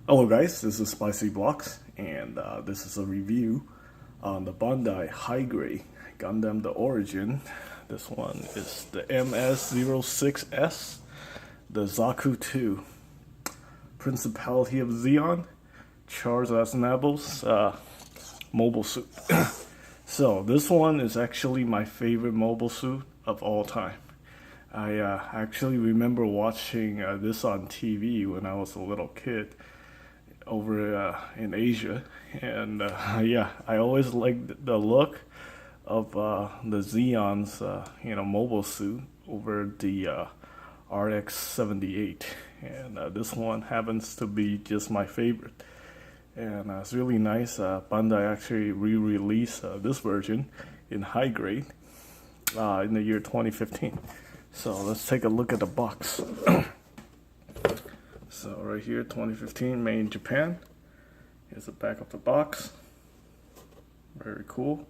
Hello guys, this is Spicy Blocks, and this is a review on the Bandai High Grade Gundam The Origin. This one is the MS-06S, the Zaku 2, Principality of Zeon, Char's Aznable's mobile suit. So this one is actually my favorite mobile suit of all time. I actually remember watching this on TV when I was a little kid over in Asia, and yeah, I always liked the look of the Zeon's mobile suit over the RX-78, and this one happens to be just my favorite, and it's really nice. Bandai actually re-released this version in high grade in the year 2015. So let's take a look at the box. So right here, 2015, made in Japan. Here's the back of the box. Very cool.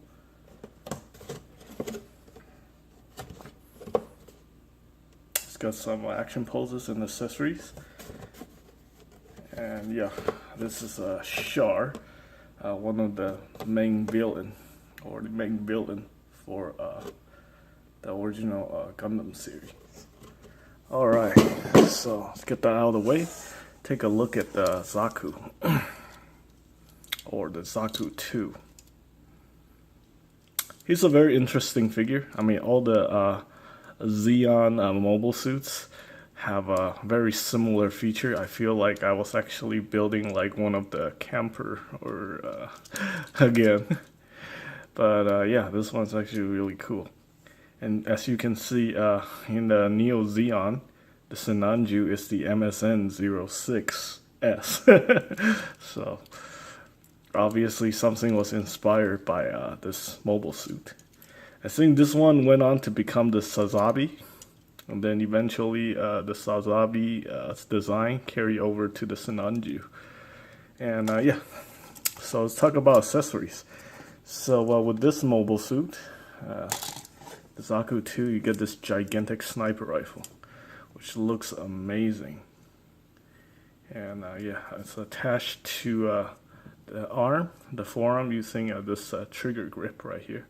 It's got some action poses and accessories. And yeah, this is Char, one of the main villain, or the main villain for the original Gundam series. Alright, so let's get that out of the way. Take a look at the Zaku, or the Zaku 2. He's a very interesting figure. I mean, all the Zeon mobile suits have a very similar feature. I feel like I was actually building like one of the camper, or again. But yeah, this one's actually really cool. And as you can see in the Neo Zeon, the Sinanju is the MSN-06S. So obviously something was inspired by this mobile suit. I think this one went on to become the Sazabi, and then eventually the Sazabi's design carried over to the Sinanju. And yeah, so let's talk about accessories. So with this mobile suit, the Zaku 2, you get this gigantic sniper rifle, which looks amazing. And yeah, it's attached to the arm, the forearm, using this trigger grip right here.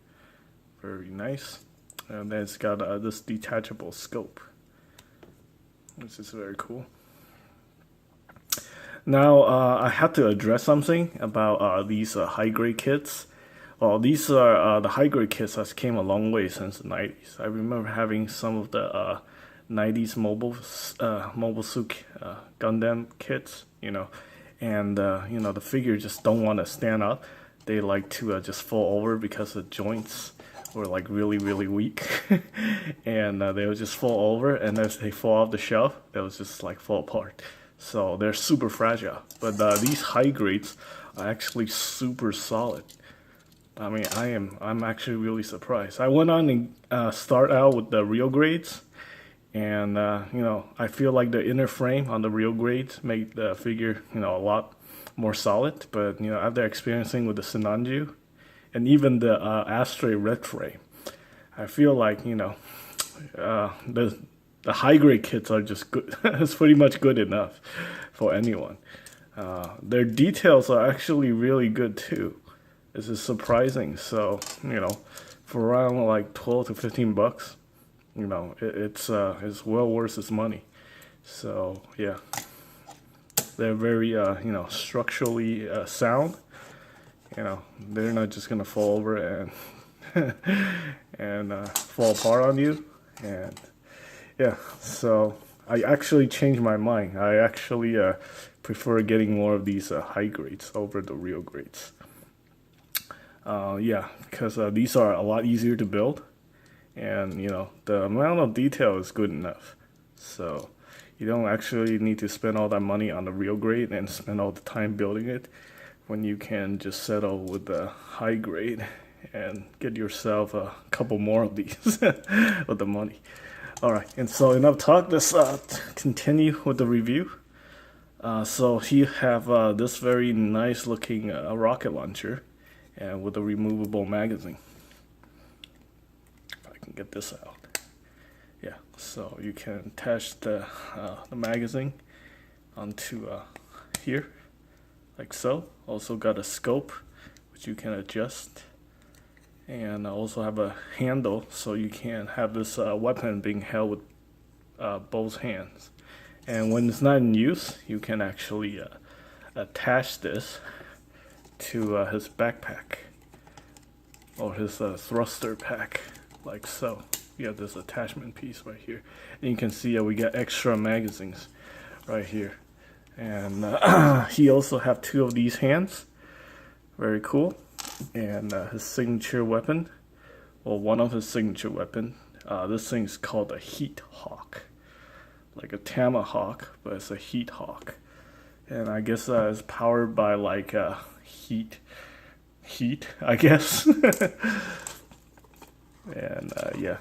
Very nice. And then it's got this detachable scope, which is very cool. Now, I had to address something about these high-grade kits. Well, these are the high-grade kits that came a long way since the 90s. I remember having some of the 90s mobile suit Gundam kits, and the figure just don't want to stand up. They like to just fall over because the joints were like really, really weak, and they would just fall over, and as they fall off the shelf, they would just like fall apart. So they're super fragile. But these high grades are actually super solid. I mean, I'm actually really surprised. I went on and start out with the real grades, and I feel like the inner frame on the real grades made the figure a lot more solid. But after experiencing with the Sinanju and even the Astray red frame, I feel like the high grade kits are just good. It's pretty much good enough for anyone. Their details are actually really good too. This is surprising. So for around like 12 to 15 bucks, it's well worth its money. So yeah, they're very structurally sound. They're not just gonna fall over and and fall apart on you. And yeah, so I actually changed my mind. I actually prefer getting more of these high grades over the real grades. Yeah, because these are a lot easier to build, and the amount of detail is good enough. So you don't actually need to spend all that money on the real grade and spend all the time building it, when you can just settle with the high grade and get yourself a couple more of these with the money. Alright, and so enough talk, let's continue with the review. So you have this very nice looking rocket launcher, and with a removable magazine. If I can get this out. Yeah, so you can attach the magazine onto here, like so. Also got a scope, which you can adjust. And I also have a handle, so you can have this weapon being held with both hands. And when it's not in use, you can actually attach this to his backpack or his thruster pack, like so. You have this attachment piece right here, and you can see we got extra magazines right here. And he also have 2 of these hands, very cool. And his signature weapon, well, one of his signature weapon. This thing's called a Heat Hawk, like a Tomahawk, but it's a Heat Hawk. And I guess it's powered by like heat, I guess. And yeah.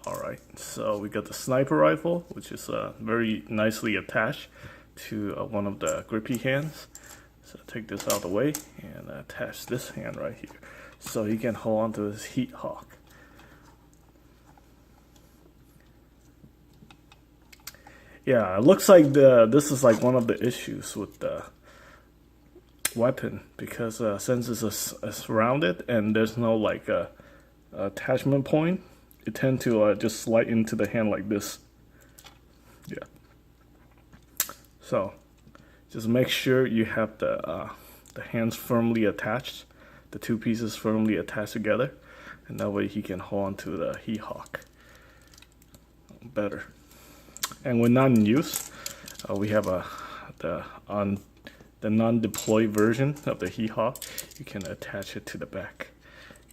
Alright, so we got the sniper rifle, which is very nicely attached to one of the grippy hands. So take this out of the way and attach this hand right here, so he can hold on to his Heat Hawk. Yeah, it looks like this is like one of the issues with the weapon, because since it's rounded and there's no like attachment point, it tends to just slide into the hand like this. Yeah. So just make sure you have the hands firmly attached, the 2 pieces firmly attached together, and that way he can hold on to the Heat Hawk better. And when not in use, we have the non-deploy version of the Heat Hawk. You can attach it to the back.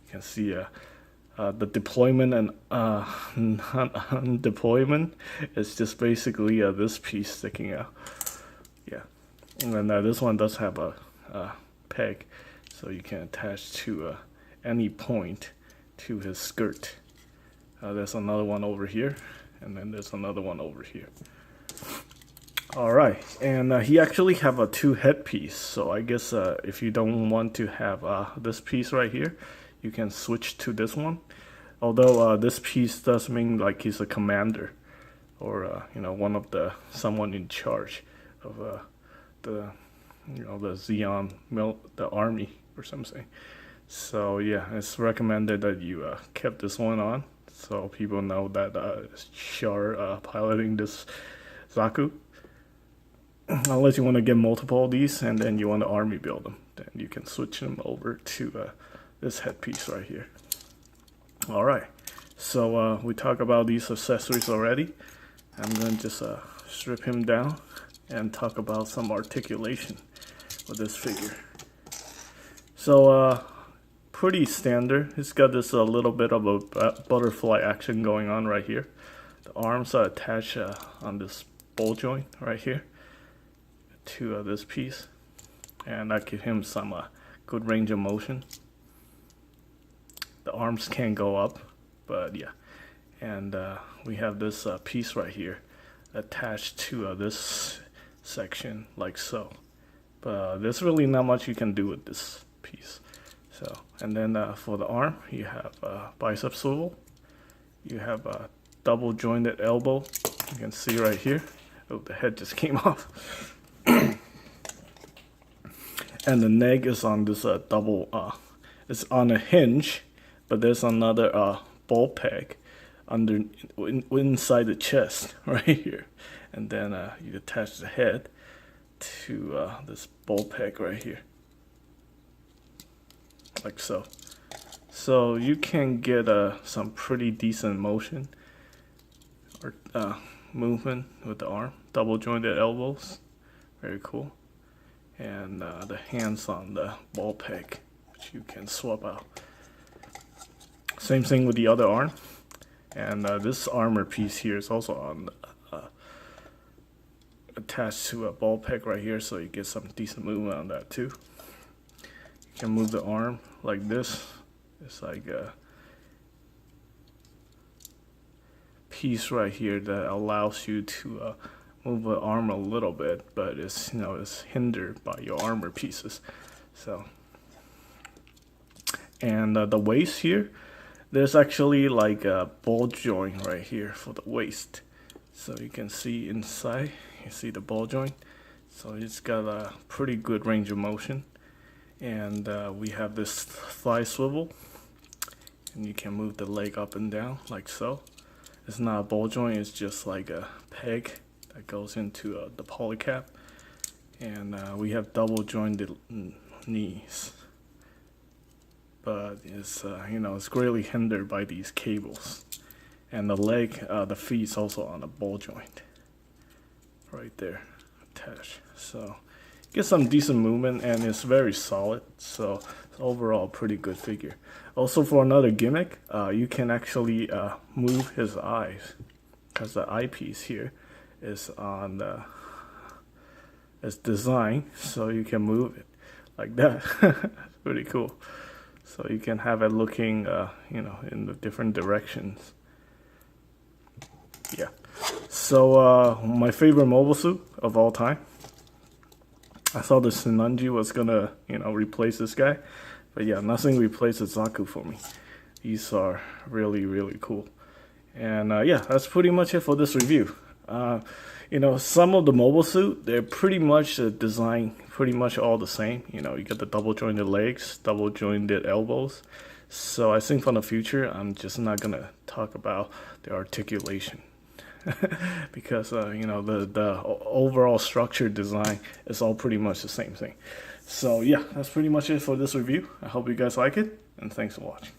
You can see the deployment and undeployment is just basically this piece sticking out. Yeah, and then this one does have a peg, so you can attach to any point to his skirt. There's another one over here, and then there's another one over here. Alright, and he actually have a 2 headpiece, so I guess if you don't want to have this piece right here, you can switch to this one. Although this piece does mean like he's a commander, or you know, someone in charge of the Zeon the army or something. So yeah, it's recommended that you kept this one on, so people know that it's Char piloting this Zaku. Unless you want to get multiple of these and then you want to army build them, then you can switch them over to this headpiece right here. Alright, so we talked about these accessories already. I'm going to just strip him down and talk about some articulation with this figure. So pretty standard. It's got this little bit of a butterfly action going on right here. The arms are attached on this ball joint right here to this piece, and that gives him some good range of motion. The arms can go up, but yeah. And we have this piece right here attached to this section like so. But there's really not much you can do with this piece. So, and then for the arm, you have a bicep swivel. You have a double jointed elbow. You can see right here. Oh, the head just came off. And the neck is on this it's on a hinge, but there's another ball peg inside the chest right here. And then you attach the head to this ball peg right here, like so. So you can get some pretty decent motion or movement with the arm. Double jointed elbows, very cool. And the hands on the ball peg, which you can swap out. Same thing with the other arm. And this armor piece here is also on attached to a ball peg right here, so you get some decent movement on that too. You can move the arm like this. It's like a piece right here that allows you to move the arm a little bit, but it's it's hindered by your armor pieces. So, and the waist here, there's actually like a ball joint right here for the waist. So you can see inside, you see the ball joint. So it's got a pretty good range of motion. And we have this thigh swivel, and you can move the leg up and down like so. It's not a ball joint, it's just like a peg that goes into the polycap. And we have double jointed knees, but it's it's greatly hindered by these cables. And the leg, the feet's also on a ball joint right there attached. So get some decent movement, and it's very solid. So it's overall pretty good figure. Also, for another gimmick, you can actually move his eyes, because the eyepiece here is on the it's designed so you can move it like that. Pretty cool. So you can have it looking in the different directions. Yeah. So my favorite mobile suit of all time. I thought the Sinanji was gonna replace this guy, but yeah, nothing replaces Zaku for me. These are really, really cool. And yeah, that's pretty much it for this review. Some of the mobile suit, they're pretty much designed pretty much all the same. You got the double jointed legs, double jointed elbows. So I think for the future, I'm just not gonna talk about the articulation. Because the overall structure design is all pretty much the same thing. So yeah, that's pretty much it for this review. I hope you guys like it, and thanks for watching.